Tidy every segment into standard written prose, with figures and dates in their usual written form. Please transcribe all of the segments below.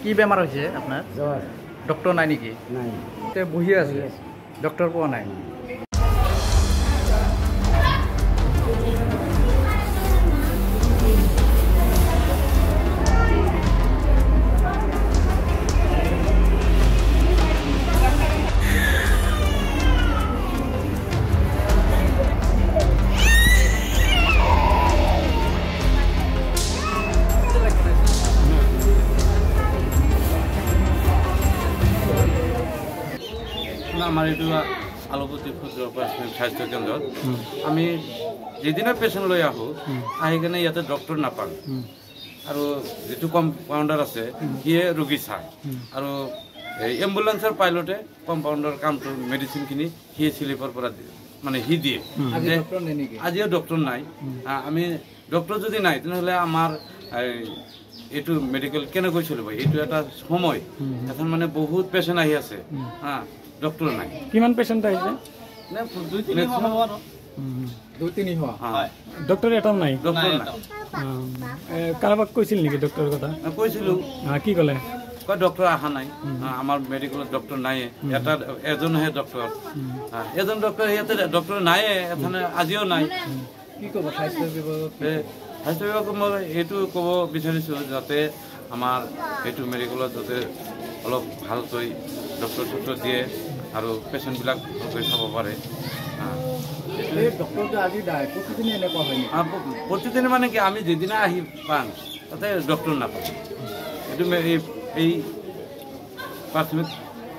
কি বেমাৰ হৈছে আপোনাৰ? জ্বৰ। ডক্টৰ নাই নেকি? নাই। তে বহি আছে, ডক্টৰ পোৱা নাই। আমাৰ এইটো আলুপতি স্বাস্থ্য কেন্দ্ৰত আমি যেদিনা পেচেণ্ট লৈ আহোঁ আহি কিনে ইয়াতে ডক্টৰ নাপাওঁ আৰু যিটো কম্পাউণ্ডাৰ আছে সিয়ে ৰোগী চায় আৰু এই এম্বুলেন্সৰ পাইলটে কম্পাউণ্ডাৰ কামটো মেডিচিনখিনি সিয়ে স্লিপৰ পৰা মানে সি দিয়ে। আজিও ডক্টৰ নাই। আমি ডক্টৰ যদি নাই তেনেহ'লে আমাৰ এইটো মেডিকেল কেনেকৈ চলিব? এইটো এটা সময়, এখন মানে বহুত পেচেণ্ট আহি আছে, ডক্টৰ নাই। কিমান পেচেণ্ট আহিছে? ডক্টৰ এটাও নাই। কাৰোবাক কৈছিল নেকি ডক্টৰৰ কথা? কৈছিলোঁ। কি ক'লে? কয় ডক্টৰ অহা নাই, আমাৰ মেডিকেলত ডক্টৰ নাইয়ে, এজনহে ডক্টৰ, এজন ডক্টৰ ইয়াতে ডক্টৰ নাইয়ে, এখানে আজিও নাই। কি ক'ব স্বাস্থ্য বিভাগক? স্বাস্থ্য বিভাগক মই এইটো ক'ব বিচাৰিছোঁ যাতে আমাৰ এইটো মেডিকেলত যাতে অলপ ভালকৈ ডক্টৰ দিয়ে আৰু পেচেণ্টবিলাক ভালকৈ চাব পাৰে। প্ৰতিদিনে মানে কি আমি যেদিনা আহি পাওঁ তাতে ডক্টৰ নাপাওঁ। এইটো এই প্ৰাথমিক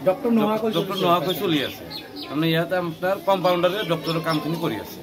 ডক্টৰ নোহোৱাকৈ চলি আছে। তাৰমানে ইয়াতে আপোনাৰ কম্পাউণ্ডাৰে ডক্টৰৰ কামখিনি কৰি আছে।